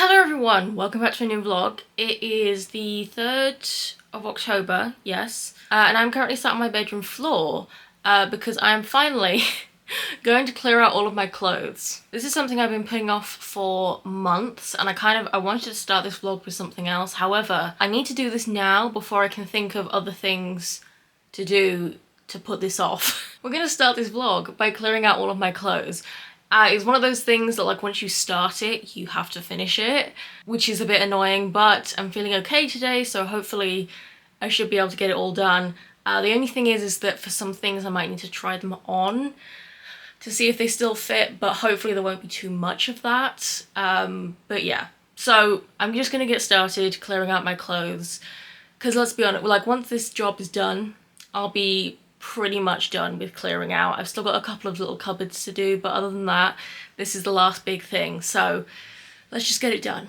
Hello everyone, welcome back to a new vlog. It is the 3rd of October, yes, and I'm currently sat on my bedroom floor because I'm finally going to clear out all of my clothes. This is something I've been putting off for months, and I wanted to start this vlog with something else. However, I need to do this now before I can think of other things to do to put this off. We're gonna start this vlog by clearing out all of my clothes. It's one of those things that, like, once you start it, you have to finish it, which is a bit annoying, but I'm feeling okay today, so hopefully I should be able to get it all done. The only thing is that for some things I might need to try them on to see if they still fit, but hopefully there won't be too much of that. But yeah, so I'm just gonna get started clearing out my clothes, because let's be honest, like, once this job is done, I'll be pretty much done with clearing out. I've still got a couple of little cupboards to do, but other than that, this is the last big thing, so let's just get it done.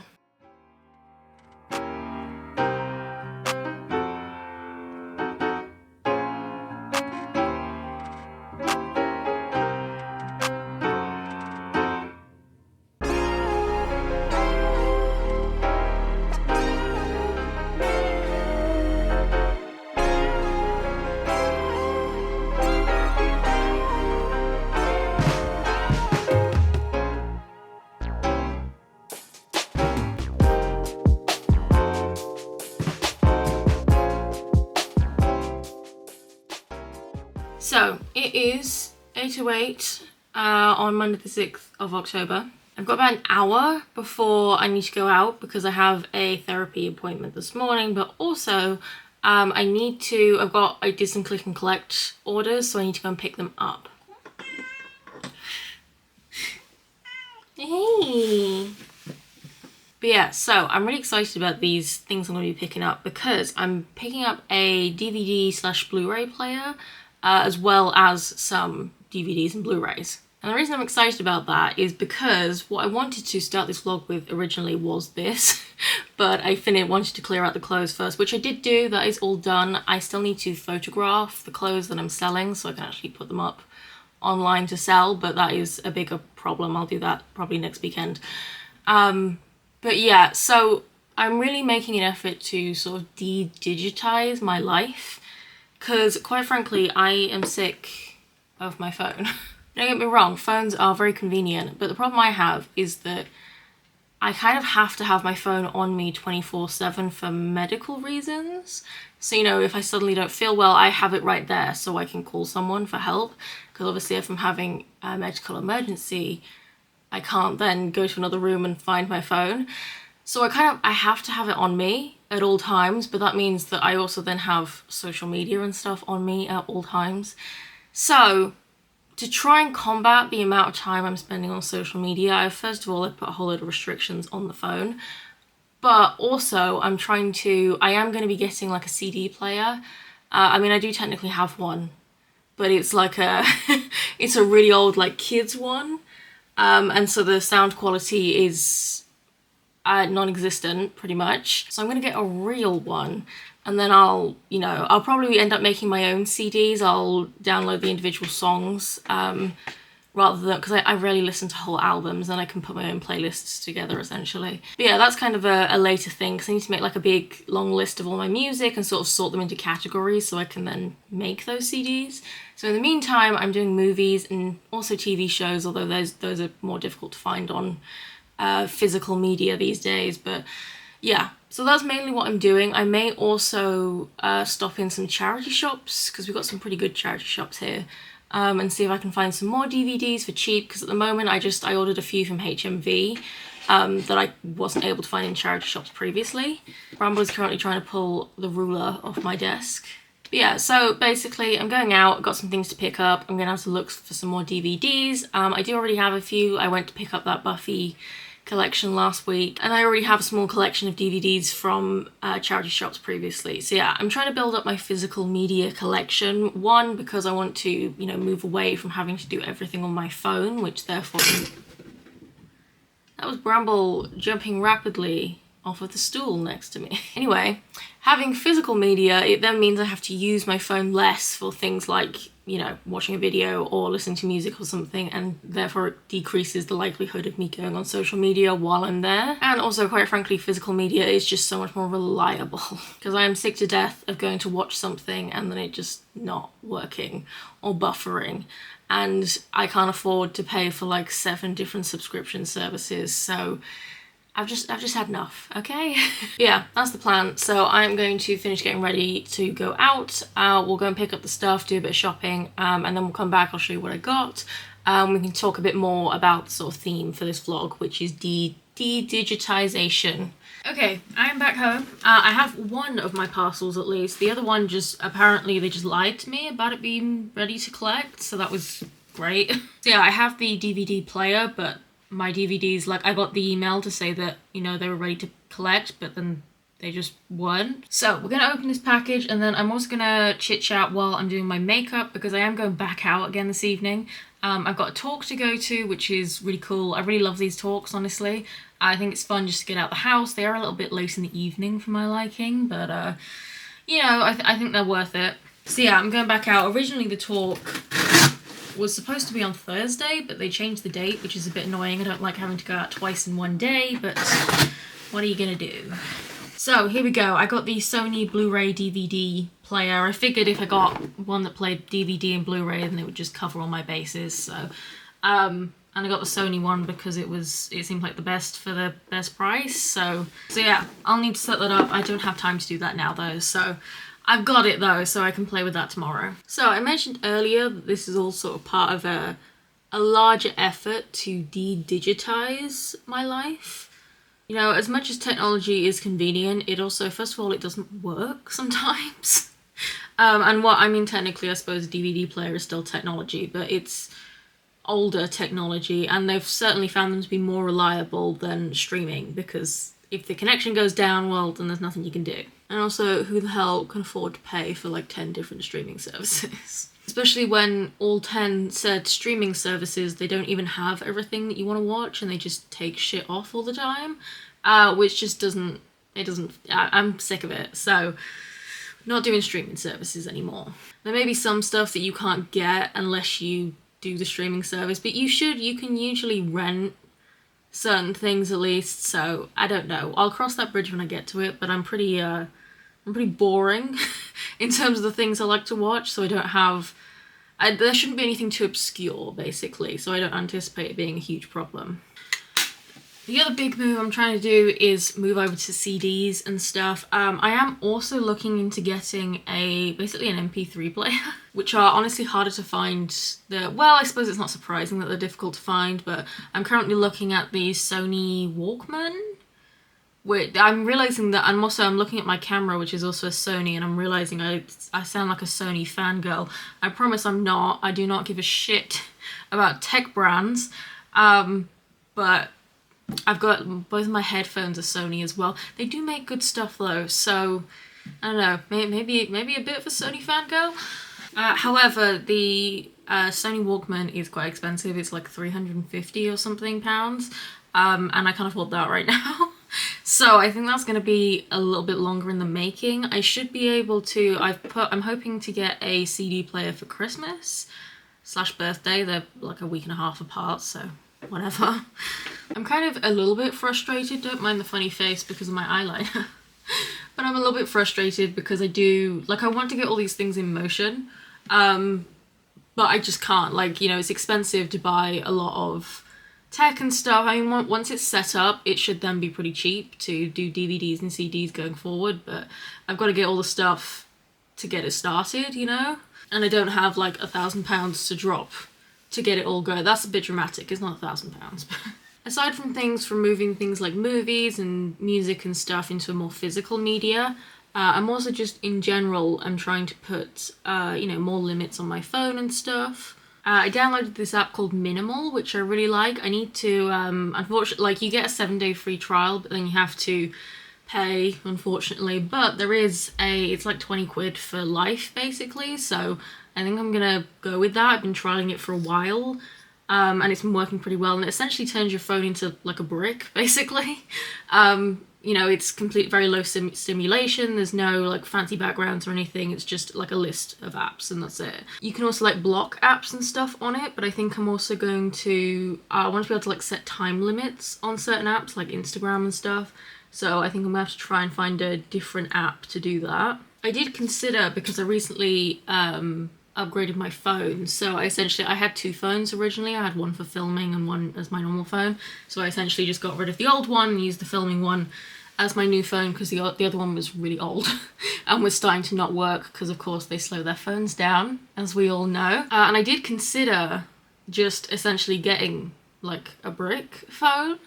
So it is 8:08 on Monday the 6th of October. I've got about an hour before I need to go out because I have a therapy appointment this morning, but also I did some click and collect orders, so I need to go and pick them up. Hey! But yeah, so I'm really excited about these things I'm going to be picking up because I'm picking up a DVD/Blu-ray player, as well as some DVDs and Blu-rays. And the reason I'm excited about that is because what I wanted to start this vlog with originally was this, but I wanted to clear out the clothes first, which I did do. That is all done. I still need to photograph the clothes that I'm selling so I can actually put them up online to sell, but that is a bigger problem. I'll do that probably next weekend. But yeah, so I'm really making an effort to sort of de-digitize my life, because quite frankly, I am sick of my phone. Don't get me wrong, phones are very convenient, but the problem I have is that I kind of have to have my phone on me 24/7 for medical reasons. So, you know, if I suddenly don't feel well, I have it right there so I can call someone for help, because obviously if I'm having a medical emergency, I can't then go to another room and find my phone. So I have to have it on me at all times, but that means that I also then have social media and stuff on me at all times. So to try and combat the amount of time I'm spending on social media, I put a whole load of restrictions on the phone. But also I am going to be getting like a CD player. I mean, I do technically have one, but it's like it's a really old, like, kids one. And so the sound quality is non-existent pretty much. So I'm gonna get a real one, and then I'll probably end up making my own CDs. I'll download the individual songs rather than, because I rarely listen to whole albums, and I can put my own playlists together essentially. But yeah, that's kind of a later thing, because I need to make like a big long list of all my music and sort of sort them into categories so I can then make those CDs. So in the meantime, I'm doing movies and also TV shows, although those are more difficult to find on physical media these days. But yeah, so that's mainly what I'm doing. I may also stop in some charity shops, because we've got some pretty good charity shops here, and see if I can find some more DVDs for cheap, because at the moment I ordered a few from HMV that I wasn't able to find in charity shops previously. Bramble is currently trying to pull the ruler off my desk. But yeah, so basically I'm going out, got some things to pick up. I'm gonna have to look for some more DVDs. I do already have a few. I went to pick up that Buffy collection last week, and I already have a small collection of DVDs from charity shops previously. So yeah, I'm trying to build up my physical media collection. One, because I want to, you know, move away from having to do everything on my phone, which therefore... That was Bramble jumping rapidly off of the stool next to me. Anyway, having physical media, it then means I have to use my phone less for things like you know, watching a video or listening to music or something, and therefore it decreases the likelihood of me going on social media while I'm there. And also, quite frankly, physical media is just so much more reliable because I am sick to death of going to watch something and then it just not working or buffering. And I can't afford to pay for like 7 different subscription services, so I've just had enough, okay? Yeah, that's the plan. So I'm going to finish getting ready to go out. We'll go and pick up the stuff, do a bit of shopping, and then we'll come back, I'll show you what I got. We can talk a bit more about the sort of theme for this vlog, which is de-digitization. Okay, I'm back home. I have one of my parcels at least. The other one apparently they just lied to me about it being ready to collect, so that was great. So yeah, I have the DVD player, but my DVDs, like, I got the email to say that, you know, they were ready to collect, but then they just weren't. So we're gonna open this package, and then I'm also gonna chit chat while I'm doing my makeup because I am going back out again this evening. I've got a talk to go to, which is really cool. I really love these talks, honestly. I think it's fun just to get out the house. They are a little bit late in the evening for my liking, but you know, I think they're worth it. So yeah, I'm going back out. Originally the talk was supposed to be on Thursday, but they changed the date, which is a bit annoying. I don't like having to go out twice in one day, but what are you gonna do? So here we go. I got the Sony Blu-ray DVD player. I figured if I got one that played DVD and Blu-ray, then it would just cover all my bases. So, and I got the Sony one because it seemed like the best for the best price. So yeah, I'll need to set that up. I don't have time to do that now though, so I've got it though, so I can play with that tomorrow. So I mentioned earlier that this is all sort of part of a larger effort to de-digitize my life. You know, as much as technology is convenient, it also, first of all, it doesn't work sometimes. And what I mean, technically, I suppose a DVD player is still technology, but it's older technology, and they've certainly found them to be more reliable than streaming, because if the connection goes down, well, then there's nothing you can do. And also, who the hell can afford to pay for like 10 different streaming services? Especially when all 10 said streaming services, they don't even have everything that you want to watch, and they just take shit off all the time, which just I'm sick of it. So, not doing streaming services anymore. There may be some stuff that you can't get unless you do the streaming service, but you can usually rent certain things at least, so I don't know. I'll cross that bridge when I get to it, but I'm pretty boring in terms of the things I like to watch, so there shouldn't be anything too obscure, basically, so I don't anticipate it being a huge problem. The other big move I'm trying to do is move over to CDs and stuff. I am also looking into getting basically an MP3 player, which are honestly harder to find. Well, I suppose it's not surprising that they're difficult to find, but I'm currently looking at the Sony Walkman. I'm realizing that I'm looking at my camera, which is also a Sony, and I'm realizing I sound like a Sony fangirl. I promise I'm not. I do not give a shit about tech brands, but I've got both of my headphones are Sony as well. They do make good stuff though, so I don't know, maybe a bit of a Sony fangirl. However, the Sony Walkman is quite expensive. It's like 350 or something pounds, and I can't afford that right now. So I think that's going to be a little bit longer in the making. I should be able to, I'm hoping to get a CD player for Christmas / birthday. They're like a week and a half apart, so whatever. I'm kind of a little bit frustrated, don't mind the funny face because of my eyeliner, but I'm a little bit frustrated because I want to get all these things in motion, but I just can't. Like, you know, it's expensive to buy a lot of tech and stuff. I mean, once it's set up, it should then be pretty cheap to do DVDs and CDs going forward, but I've got to get all the stuff to get it started, you know? And I don't have like £1,000 to drop to get it all going. That's a bit dramatic. It's not £1,000. Aside from moving things like movies and music and stuff into a more physical media, I'm also just in general, I'm trying to put, you know, more limits on my phone and stuff. I downloaded this app called Minimal, which I really like. I need to, unfortunately, like, you get a 7-day free trial, but then you have to pay, unfortunately. But there is it's like 20 quid for life, basically, so I think I'm gonna go with that. I've been trialing it for a while, and it's been working pretty well, and it essentially turns your phone into like a brick, basically. You know, it's very low stimulation. There's no like fancy backgrounds or anything. It's just like a list of apps and that's it. You can also like block apps and stuff on it, but I think I'm also going to, I want to be able to like set time limits on certain apps like Instagram and stuff. So I think I'm gonna have to try and find a different app to do that. I did consider, because I recently upgraded my phone, so I had 2 phones originally. I had one for filming and one as my normal phone, so I essentially just got rid of the old one and used the filming one as my new phone, because the other one was really old and was starting to not work, because of course they slow their phones down, as we all know. And I did consider just essentially getting like a brick phone.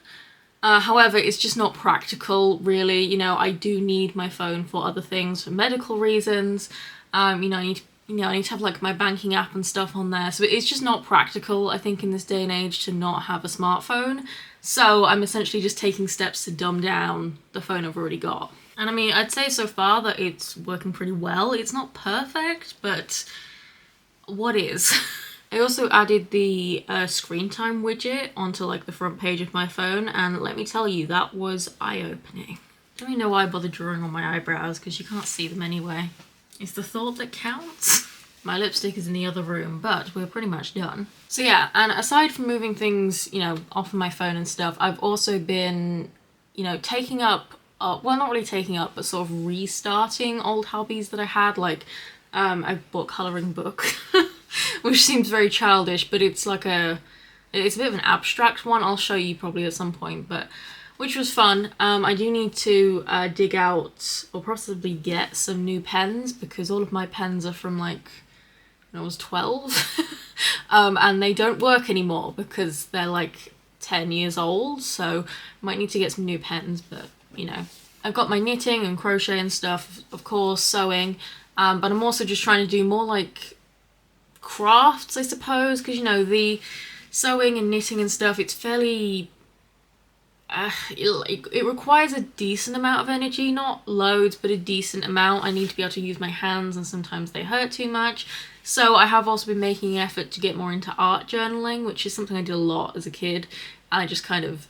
However, it's just not practical, really. You know, I do need my phone for other things, for medical reasons. I need to have like my banking app and stuff on there. So it's just not practical, I think, in this day and age to not have a smartphone. So I'm essentially just taking steps to dumb down the phone I've already got. And I mean, I'd say so far that it's working pretty well. It's not perfect, but what is? I also added the screen time widget onto like the front page of my phone, and let me tell you, that was eye-opening. I don't even know why I bothered drawing on my eyebrows, because you can't see them anyway. It's the thought that counts. My lipstick is in the other room, but we're pretty much done. So yeah, and aside from moving things, you know, off of my phone and stuff, I've also been, you know, taking up, well, not really taking up, but sort of restarting old hobbies that I had. Like, I bought a colouring book, which seems very childish, but it's like it's a bit of an abstract one. I'll show you probably at some point, but which was fun. I do need to dig out or possibly get some new pens, because all of my pens are from like when I was 12 and they don't work anymore because they're like 10 years old, so I might need to get some new pens. But you know, I've got my knitting and crochet and stuff, of course, sewing, but I'm also just trying to do more like crafts, I suppose, because you know, the sewing and knitting and stuff, it's fairly it requires a decent amount of energy, not loads, but a decent amount. I need to be able to use my hands, and sometimes they hurt too much. So I have also been making an effort to get more into art journaling, which is something I did a lot as a kid, and I just kind of,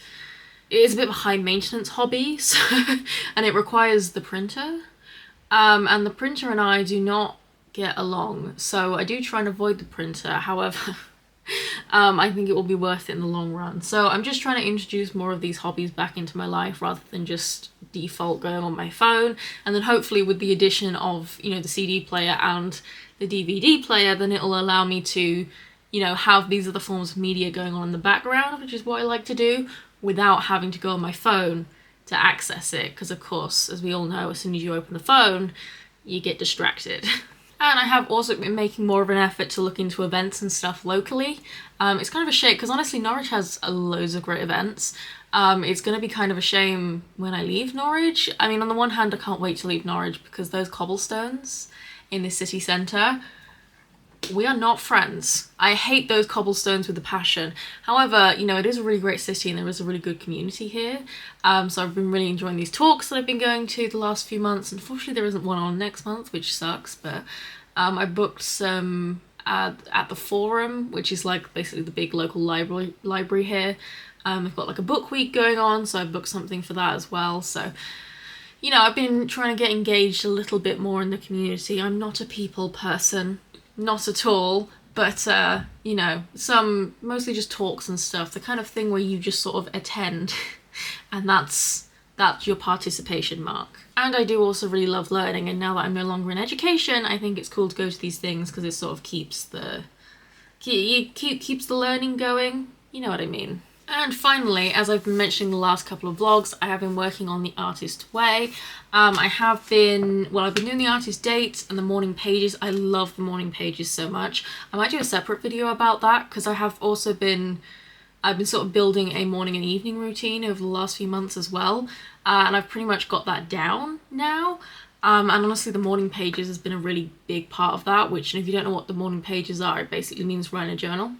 it is a bit of a high maintenance hobby, so, and it requires the printer, and the printer and I do not get along, so I do try and avoid the printer. However, I think it will be worth it in the long run. So I'm just trying to introduce more of these hobbies back into my life, rather than just default going on my phone. And then hopefully with the addition of, you know, the CD player and the DVD player, then it'll allow me to, you know, have these other forms of media going on in the background, which is what I like to do, without having to go on my phone to access it. Because of course, as we all know, as soon as you open the phone, you get distracted. And I have also been making more of an effort to look into events and stuff locally. It's kind of a shame, because honestly Norwich has loads of great events. It's going to be kind of a shame when I leave Norwich. I mean, on the one hand, I can't wait to leave Norwich, because those cobblestones in the city centre, we are not friends. I hate those cobblestones with a passion. However, you know, it is a really great city and there is a really good community here. So I've been really enjoying these talks that I've been going to the last few months. Unfortunately, there isn't one on next month, which sucks, but I booked some at the Forum, which is like basically the big local library here. I've got like a book week going on, so I booked something for that as well. So, you know, I've been trying to get engaged a little bit more in the community. I'm not a people person. Not at all, but you know, some mostly just talks and stuff, the kind of thing where you just sort of attend and that's your participation mark. And I do also really love learning, and now that I'm no longer in education, I think it's cool to go to these things, because it sort of keeps the learning going, you know what I mean. And finally, as I've been mentioning the last couple of vlogs, I have been working on the artist way. I've been doing the artist dates and the morning pages. I love the morning pages so much. I might do a separate video about that, because I've been sort of building a morning and evening routine over the last few months as well. And I've pretty much got that down now. And honestly, the morning pages has been a really big part of that, which, if you don't know what the morning pages are, it basically means write in a journal.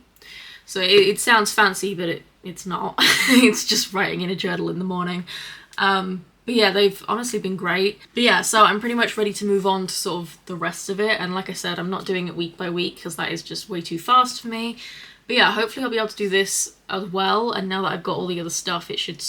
So it sounds fancy, but it's not. It's just writing in a journal in the morning. But yeah, they've honestly been great. But yeah, so I'm pretty much ready to move on to sort of the rest of it. And like I said, I'm not doing it week by week, because that is just way too fast for me. But yeah, hopefully I'll be able to do this as well. And now that I've got all the other stuff, it should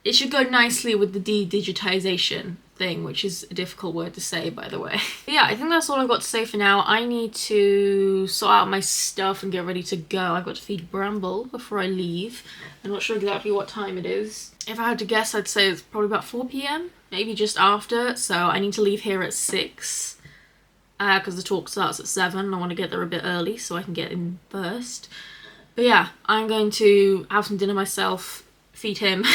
It should go nicely with the de-digitization thing, which is a difficult word to say, by the way. But yeah, I think that's all I've got to say for now. I need to sort out my stuff and get ready to go. I've got to feed Bramble before I leave. I'm not sure exactly what time it is. If I had to guess, I'd say it's probably about 4 p.m, maybe just after. So I need to leave here at 6 because the talk starts at 7. I want to get there a bit early so I can get in first. But yeah, I'm going to have some dinner myself, feed him,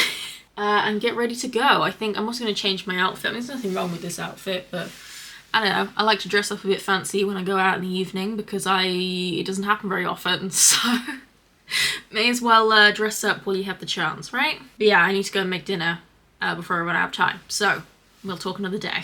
and get ready to go. I think I'm also going to change my outfit. I mean, there's nothing wrong with this outfit, but I don't know. I like to dress up a bit fancy when I go out in the evening because it doesn't happen very often, so may as well dress up while you have the chance, right? But yeah, I need to go and make dinner before I run out of time. So we'll talk another day.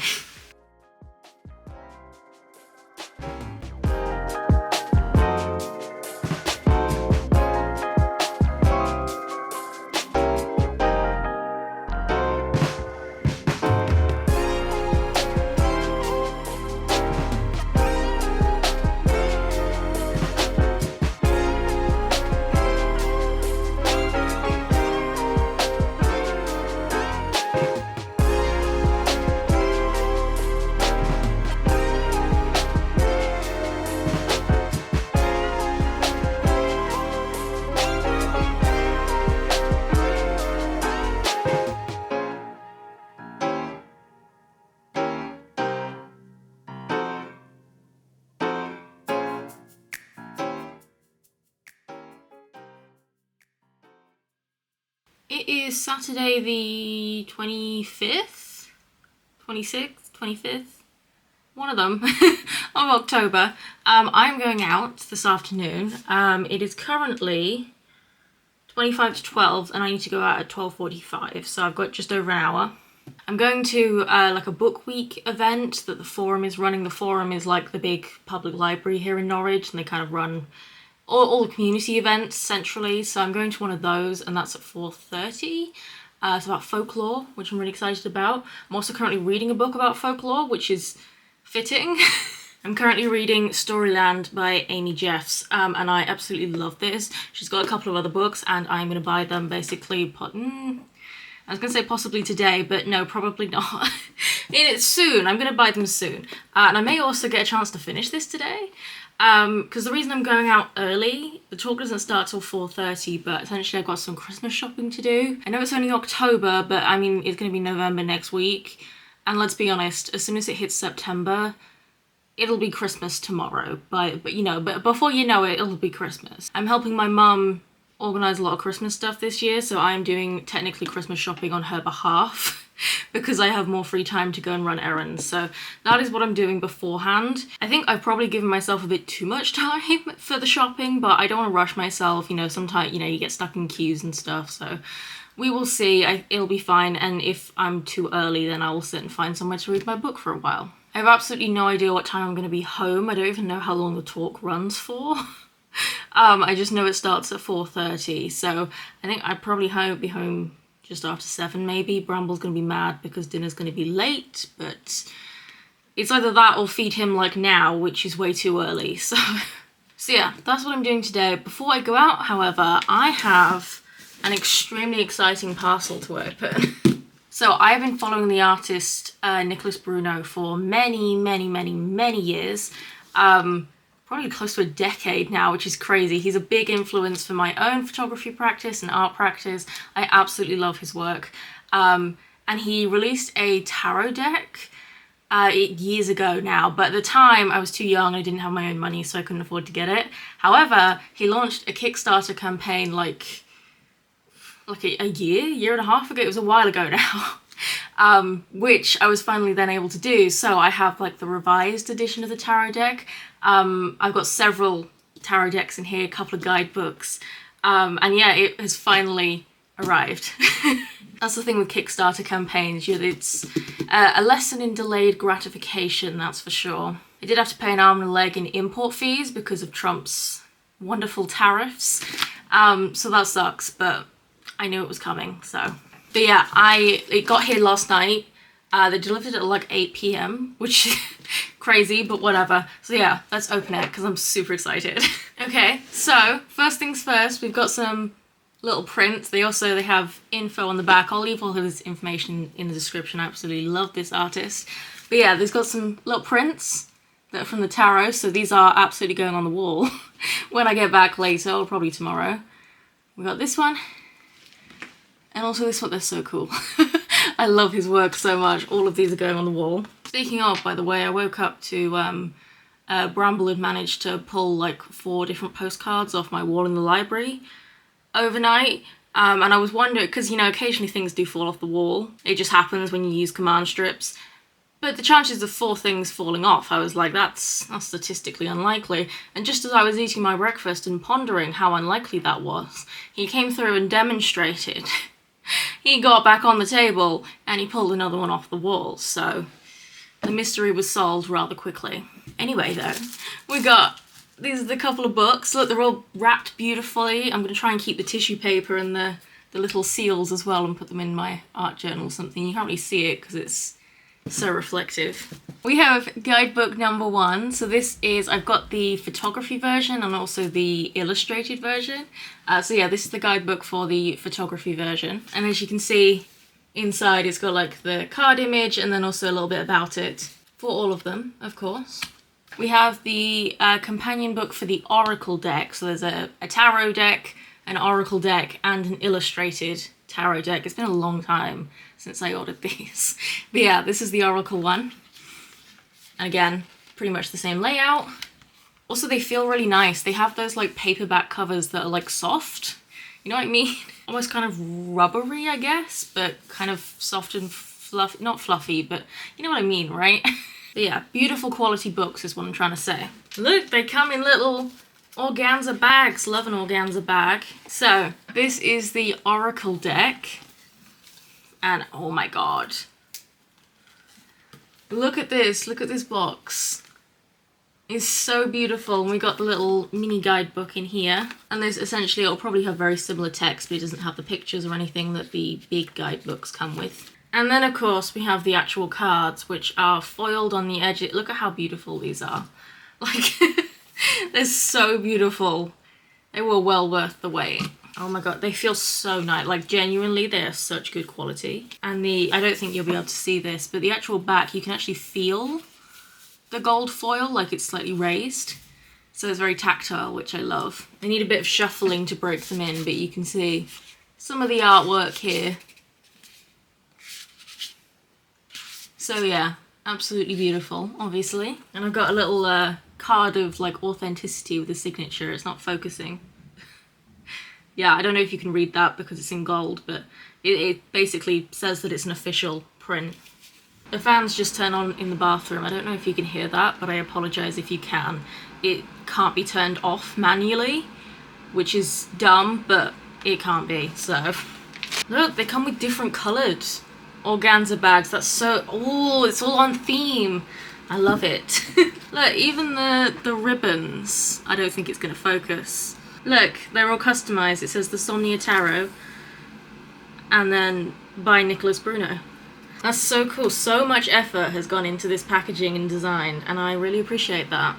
It is Saturday the 25th? 26th? 25th? One of them, of October. I'm going out this afternoon. It is currently 25 to 12 and I need to go out at 12:45, so I've got just over an hour. I'm going to like a book week event that the Forum is running. The Forum is like the big public library here in Norwich, and they kind of run all the community events centrally, so I'm going to one of those, and that's at 4:30. It's about folklore, which I'm really excited about. I'm also currently reading a book about folklore, which is fitting. I'm currently reading Storyland by Amy Jeffs, and I absolutely love this. She's got a couple of other books, and I'm going to buy them basically, I was going to say possibly today, but no, probably not. It's soon. I'm going to buy them soon. And I may also get a chance to finish this today. Because the reason I'm going out early, the talk doesn't start till 4:30, but essentially I've got some Christmas shopping to do. I know it's only October, but I mean, it's going to be November next week. And let's be honest, as soon as it hits September, it'll be Christmas tomorrow. But before you know it, it'll be Christmas. I'm helping my mum organise a lot of Christmas stuff this year, so I'm doing technically Christmas shopping on her behalf. Because I have more free time to go and run errands. So that is what I'm doing beforehand. I think I've probably given myself a bit too much time for the shopping, but I don't want to rush myself. Sometimes, you get stuck in queues and stuff. So we will see. It'll be fine. And if I'm too early, then I will sit and find somewhere to read my book for a while. I have absolutely no idea what time I'm going to be home. I don't even know how long the talk runs for. I just know it starts at 4:30. So I think I probably be home just after 7 maybe. Bramble's going to be mad because dinner's going to be late, but it's either that or feed him like now, which is way too early. So yeah, that's what I'm doing today. Before I go out, however, I have an extremely exciting parcel to open. So I've been following the artist Nicholas Bruno for many, many, many, many years. Probably close to a decade now, which is crazy. He's a big influence for my own photography practice and art practice. I absolutely love his work. And he released a tarot deck years ago now, but at the time I was too young, I didn't have my own money, so I couldn't afford to get it. However, he launched a Kickstarter campaign like a year and a half ago. It was a while ago now. Which I was finally then able to do. So I have like the revised edition of the tarot deck. I've got several tarot decks in here, a couple of guidebooks, and yeah, it has finally arrived. That's the thing with Kickstarter campaigns, it's a lesson in delayed gratification, that's for sure. I did have to pay an arm and a leg in import fees because of Trump's wonderful tariffs, so that sucks, but I knew it was coming, so. But yeah, it got here last night. They delivered it at like 8 p.m, which is crazy, but whatever. So yeah, let's open it because I'm super excited. Okay, so first things first, we've got some little prints. They have info on the back. I'll leave all of his information in the description. I absolutely love this artist. But yeah, there's got some little prints that are from the tarot, so these are absolutely going on the wall when I get back later, or probably tomorrow. We got this one, and also this one. They're so cool. I love his work so much. All of these are going on the wall. Speaking of, by the way, I woke up to Bramble had managed to pull like 4 different postcards off my wall in the library overnight, and I was wondering, because, you know, occasionally things do fall off the wall. It just happens when you use command strips. But the chances of 4 things falling off, I was like, that's statistically unlikely. And just as I was eating my breakfast and pondering how unlikely that was, he came through and demonstrated. He got back on the table and he pulled another one off the wall, so the mystery was solved rather quickly. Anyway though, these are the couple of books. Look, they're all wrapped beautifully. I'm going to try and keep the tissue paper and the little seals as well and put them in my art journal or something. You can't really see it because it's so reflective. We have guidebook number 1. So this is, I've got the photography version and also the illustrated version. So yeah, this is the guidebook for the photography version. And as you can see, inside it's got like the card image and then also a little bit about it for all of them, of course. We have the companion book for the Oracle deck. So there's a tarot deck, an Oracle deck, and an illustrated tarot deck. It's been a long time since I ordered these. But yeah, this is the Oracle one. And again, pretty much the same layout. Also, they feel really nice. They have those like paperback covers that are like soft. You know what I mean? Almost kind of rubbery, I guess, but kind of soft and fluffy. Not fluffy, but you know what I mean, right? But yeah, beautiful quality books is what I'm trying to say. Look, they come in little organza bags. Love an organza bag. So, this is the Oracle deck. And oh my god. Look at this box. It's so beautiful. And we got the little mini guidebook in here. And this essentially, it'll probably have very similar text, but it doesn't have the pictures or anything that the big guidebooks come with. And then of course we have the actual cards, which are foiled on the edge. Look at how beautiful these are. Like, they're so beautiful. They were well worth the wait. Oh my god, they feel so nice. Like, genuinely, they are such good quality. And I don't think you'll be able to see this, but the actual back, you can actually feel the gold foil, like it's slightly raised. So it's very tactile, which I love. They need a bit of shuffling to break them in, but you can see some of the artwork here. So yeah, absolutely beautiful, obviously. And I've got a little card of like authenticity with the signature. It's not focusing. Yeah, I don't know if you can read that because it's in gold, but it basically says that it's an official print. The fans just turn on in the bathroom. I don't know if you can hear that, but I apologise if you can. It can't be turned off manually, which is dumb, but it can't be, so. Look, they come with different coloured organza bags. That's so, oh, it's all on theme. I love it. Look, even the ribbons, I don't think it's going to focus. Look, they're all customised. It says the Somnia Tarot, and then by Nicholas Bruno. That's so cool. So much effort has gone into this packaging and design, and I really appreciate that.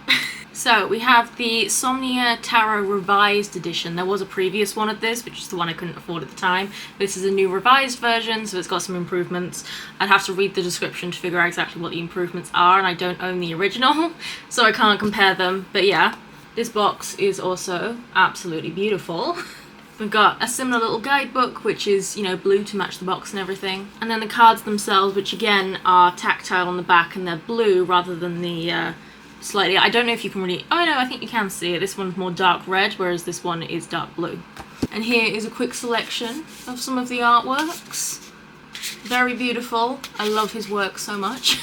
So we have the Somnia Tarot Revised Edition. There was a previous one of this, which is the one I couldn't afford at the time. This is a new revised version, so it's got some improvements. I'd have to read the description to figure out exactly what the improvements are, and I don't own the original, so I can't compare them. But yeah, this box is also absolutely beautiful. We've got a similar little guidebook, which is, you know, blue to match the box and everything. And then the cards themselves, which again are tactile on the back, and they're blue rather than the slightly, I don't know if you can really, oh no, I think you can see it. This one's more dark red, whereas this one is dark blue. And here is a quick selection of some of the artworks. Very beautiful. I love his work so much.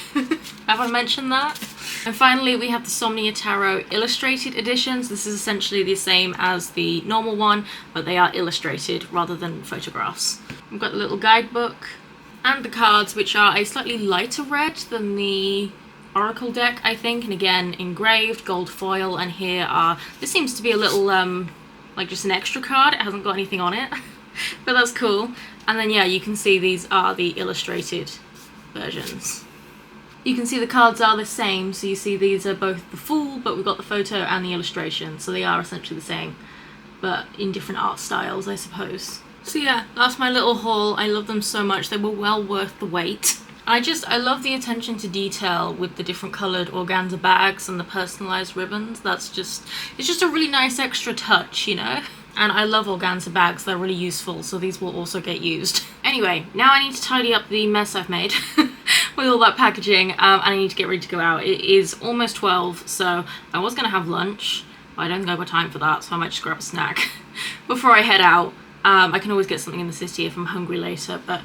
Have I mentioned that? And finally, we have the Somnia Tarot Illustrated Editions. This is essentially the same as the normal one, but they are illustrated rather than photographs. We've got the little guidebook and the cards, which are a slightly lighter red than the Oracle deck, I think, and again, engraved, gold foil, and here are, this seems to be a little, like just an extra card. It hasn't got anything on it, but that's cool. And then, yeah, you can see these are the illustrated versions. You can see the cards are the same, so you see these are both the full, but we've got the photo and the illustration, so they are essentially the same. but in different art styles, I suppose. So yeah, that's my little haul. I love them so much. They were well worth the wait. I love the attention to detail with the different coloured organza bags and the personalised ribbons. It's just a really nice extra touch, you know? And I love organza bags, they're really useful, so these will also get used. Anyway, now I need to tidy up the mess I've made with all that packaging, and I need to get ready to go out. It is almost 12, so I was gonna have lunch, but I don't think I've got time for that, so I might just grab a snack before I head out. I can always get something in the city if I'm hungry later, but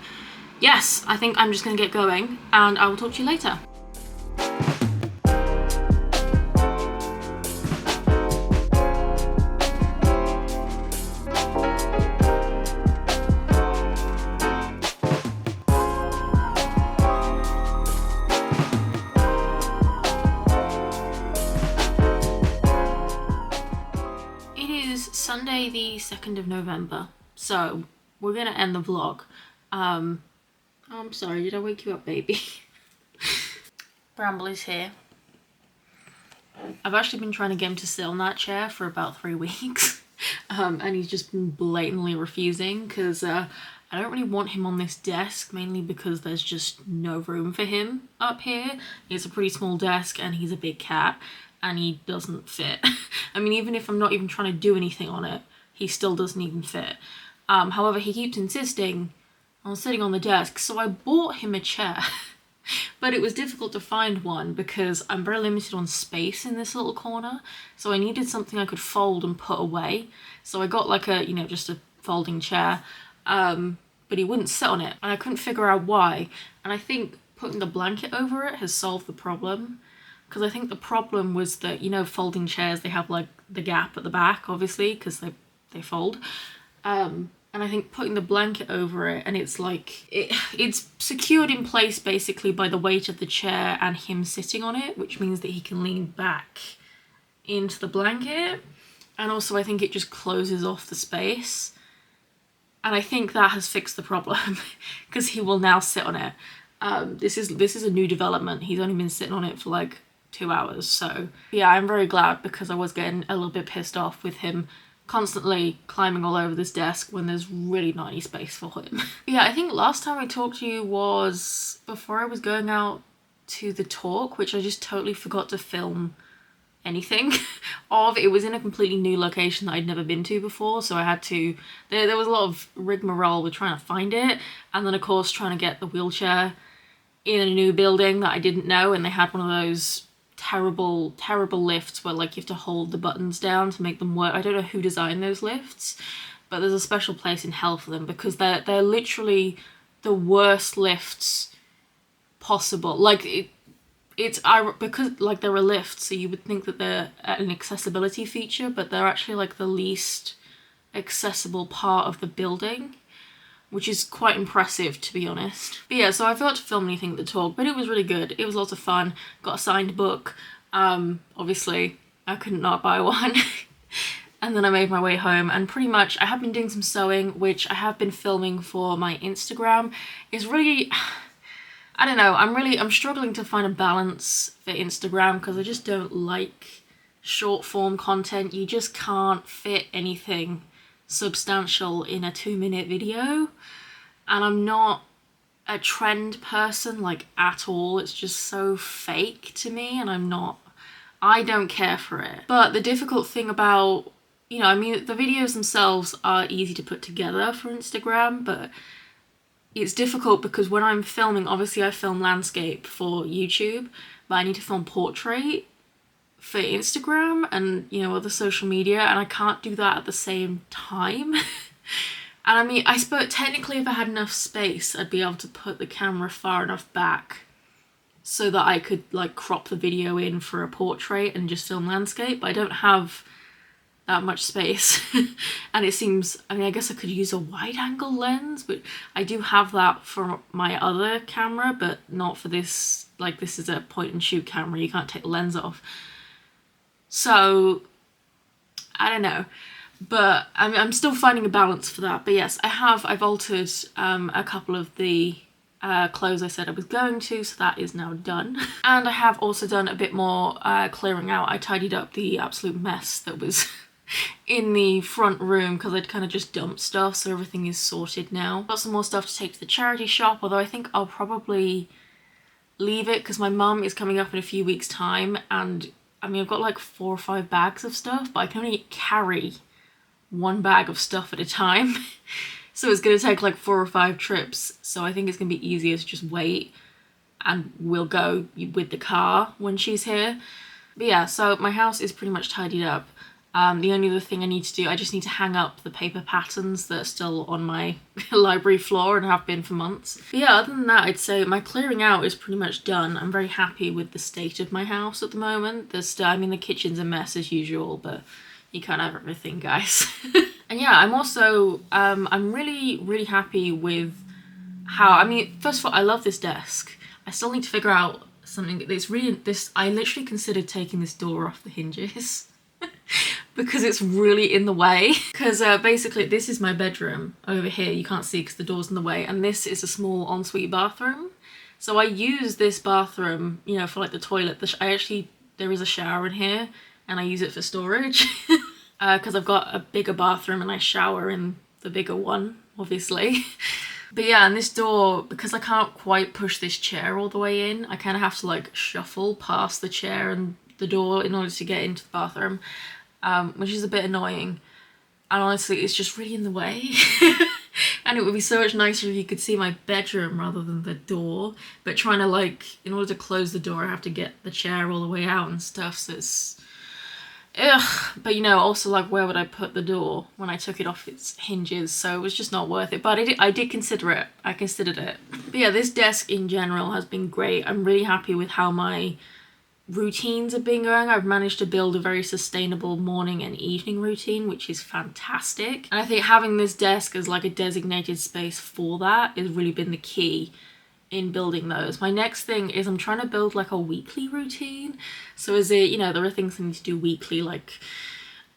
yes, I think I'm just gonna get going, and I will talk to you later. It is Sunday the 2nd of November, so we're gonna end the vlog. I'm sorry, did I wake you up, baby? Bramble is here. I've actually been trying to get him to sit on that chair for about 3 weeks. And he's just been blatantly refusing because I don't really want him on this desk, mainly because there's just no room for him up here. It's a pretty small desk and he's a big cat and he doesn't fit. I mean, even if I'm not even trying to do anything on it, he still doesn't even fit. However, he keeps insisting on sitting on the desk, so I bought him a chair. But it was difficult to find one because I'm very limited on space in this little corner, so I needed something I could fold and put away. So I got like a, you know, just a folding chair, but he wouldn't sit on it, and I couldn't figure out why. And I think putting the blanket over it has solved the problem, because I think the problem was that, you know, folding chairs, they have like the gap at the back, obviously, because they fold. And I think putting the blanket over it, and it's like, it's secured in place basically by the weight of the chair and him sitting on it, which means that he can lean back into the blanket. And also I think it just closes off the space. And I think that has fixed the problem because he will now sit on it. This is a new development. He's only been sitting on it for like 2 hours. So yeah, I'm very glad because I was getting a little bit pissed off with him constantly climbing all over this desk when there's really not any space for him. Yeah, I think last time I talked to you was before I was going out to the talk, which I just totally forgot to film anything of. It was in a completely new location that I'd never been to before, so I had to, there was a lot of rigmarole with trying to find it, and then of course trying to get the wheelchair in a new building that I didn't know, and they had one of those terrible lifts where like you have to hold the buttons down to make them work. I don't know who designed those lifts, but there's a special place in hell for them because they're literally the worst lifts possible. Like because like they're a lift, so you would think that they're an accessibility feature, but they're actually like the least accessible part of the building, which is quite impressive, to be honest. But yeah, so I forgot to film anything at the talk, but it was really good. It was lots of fun. Got a signed book. Obviously, I couldn't not buy one. And then I made my way home, and pretty much I have been doing some sewing, which I have been filming for my Instagram. It's really, I don't know, I'm struggling to find a balance for Instagram because I just don't like short form content. You just can't fit anything substantial in a 2-minute video, and I'm not a trend person like at all. It's just so fake to me, and I don't care for it. But the difficult thing about, you know, I mean, the videos themselves are easy to put together for Instagram, but it's difficult because when I'm filming, obviously I film landscape for YouTube, but I need to film portrait for Instagram and, you know, other social media, and I can't do that at the same time. And I mean, I suppose technically if I had enough space, I'd be able to put the camera far enough back so that I could like crop the video in for a portrait and just film landscape, but I don't have that much space. And it seems, I mean, I guess I could use a wide angle lens, but I do have that for my other camera, but not for this. Like, this is a point and shoot camera, you can't take the lens off. So, I don't know, but I'm still finding a balance for that. But yes, I've altered a couple of the clothes I said I was going to, so that is now done. And I have also done a bit more clearing out. I tidied up the absolute mess that was in the front room because I'd kind of just dumped stuff, so everything is sorted now. Got some more stuff to take to the charity shop, although I think I'll probably leave it because my mum is coming up in a few weeks' time, and I mean, I've got like 4 or 5 bags of stuff, but I can only carry 1 bag of stuff at a time. So it's going to take like 4 or 5 trips. So I think it's going to be easier to just wait and we'll go with the car when she's here. But yeah, so my house is pretty much tidied up. The only other thing I need to do, I just need to hang up the paper patterns that are still on my library floor and have been for months. But yeah, other than that, I'd say my clearing out is pretty much done. I'm very happy with the state of my house at the moment. There's still, I mean, the kitchen's a mess as usual, but you can't have everything, guys. And yeah, I'm also, I'm really, really happy with how, I mean, first of all, I love this desk. I still need to figure out something that's really, I literally considered taking this door off the hinges. Because it's really in the way. Because basically this is my bedroom over here. You can't see because the door's in the way. And this is a small ensuite bathroom. So I use this bathroom, you know, for like the toilet. There is a shower in here and I use it for storage. Because I've got a bigger bathroom and I shower in the bigger one, obviously. But yeah, and this door, because I can't quite push this chair all the way in, I kind of have to like shuffle past the chair and the door in order to get into the bathroom. Which is a bit annoying, and honestly it's just really in the way. And it would be so much nicer if you could see my bedroom rather than the door, but trying to like, in order to close the door I have to get the chair all the way out and stuff, so it's ugh. But you know, also like where would I put the door when I took it off its hinges, so it was just not worth it. But I did consider it. I considered it. But yeah, this desk in general has been great. I'm really happy with how my routines have been going. I've managed to build a very sustainable morning and evening routine, which is fantastic. And I think having this desk as like a designated space for that has really been the key in building those. My next thing is I'm trying to build like a weekly routine. So is it, you know, there are things I need to do weekly, like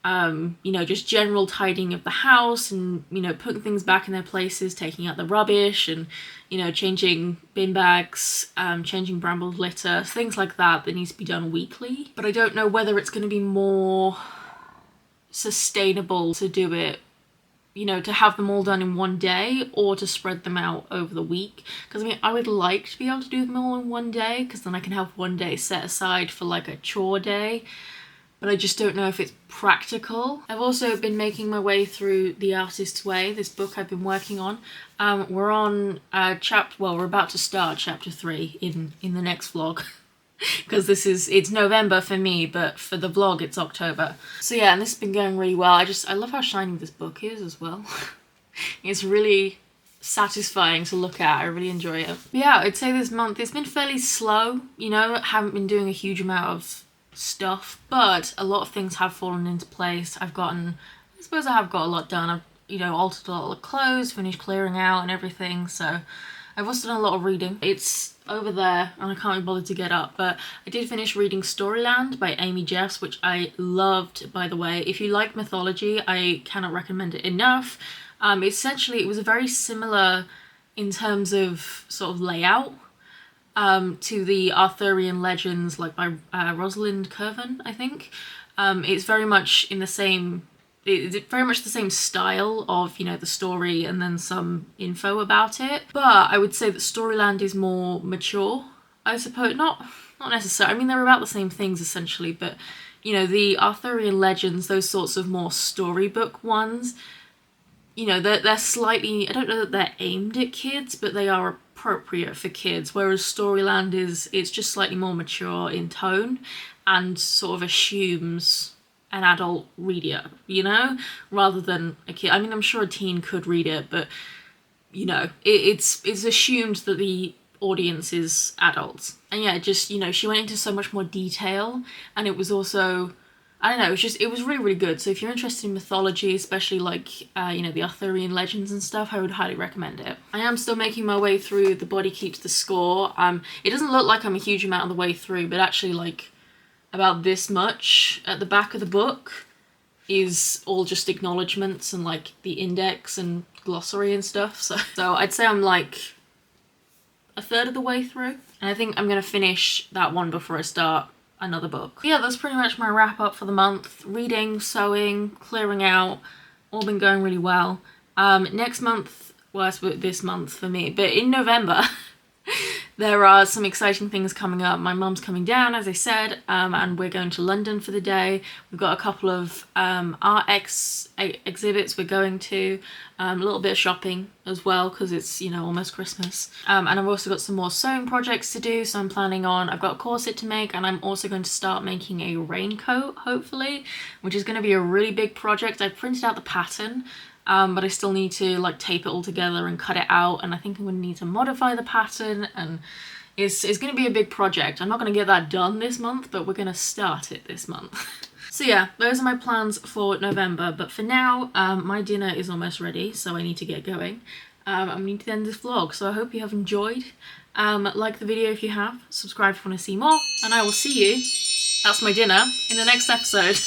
you know, just general tidying of the house and, you know, putting things back in their places, taking out the rubbish and, you know, changing bin bags, changing bramble litter, things like that needs to be done weekly. But I don't know whether it's going to be more sustainable to do it, you know, to have them all done in one day or to spread them out over the week. Because I mean, I would like to be able to do them all in one day because then I can have one day set aside for like a chore day. But I just don't know if it's practical. I've also been making my way through The Artist's Way, this book I've been working on. We're on we're about to start chapter 3 in the next vlog. Because it's November for me, but for the vlog it's October. So yeah, and this has been going really well. I love how shiny this book is as well. It's really satisfying to look at. I really enjoy it. But yeah, I'd say this month it's been fairly slow. You know, haven't been doing a huge amount of stuff, but a lot of things have fallen into place. I suppose I have got a lot done. I've, you know, altered a lot of clothes, finished clearing out and everything, so I've also done a lot of reading. It's over there and I can't be bothered to get up, but I did finish reading Storyland by Amy Jeffs, which I loved, by the way. If you like mythology, I cannot recommend it enough. Essentially it was a very similar in terms of sort of layout to the Arthurian legends, like by Rosalind Curven, I think. It's very much in the same, it's very much the same style of, you know, the story and then some info about it. But I would say that Storyland is more mature, I suppose. Not necessarily, I mean, they're about the same things essentially, but, you know, the Arthurian legends, those sorts of more storybook ones, you know, they're slightly, I don't know that they're aimed at kids, but they are appropriate for kids, whereas Storyland it's just slightly more mature in tone and sort of assumes an adult reader, you know, rather than a kid. I mean, I'm sure a teen could read it, but, you know, it's assumed that the audience is adults. And yeah, just, you know, she went into so much more detail, and it was also, I don't know, it was really, really good. So if you're interested in mythology, especially like, you know, the Arthurian legends and stuff, I would highly recommend it. I am still making my way through The Body Keeps the Score. It doesn't look like I'm a huge amount of the way through, but actually like about this much at the back of the book is all just acknowledgements and like the index and glossary and stuff. So I'd say I'm like a third of the way through. And I think I'm going to finish that one before I start another book. Yeah, that's pretty much my wrap up for the month. Reading, sewing, clearing out, all been going really well. Next month, well, this month for me, but in November, there are some exciting things coming up. My mum's coming down, as I said, and we're going to London for the day. We've got a couple of art exhibits we're going to, a little bit of shopping as well, because it's, you know, almost Christmas. And I've also got some more sewing projects to do, so I'm planning on, I've got a corset to make, and I'm also going to start making a raincoat, hopefully, which is going to be a really big project. I printed out the pattern, but I still need to like tape it all together and cut it out, and I think I'm going to need to modify the pattern, and it's going to be a big project. I'm not going to get that done this month, but we're going to start it this month. So yeah, those are my plans for November, but for now, my dinner is almost ready, so I need to get going. I need to end this vlog, so I hope you have enjoyed. Like the video if you have, subscribe if you want to see more, and I will see you, that's my dinner, in the next episode.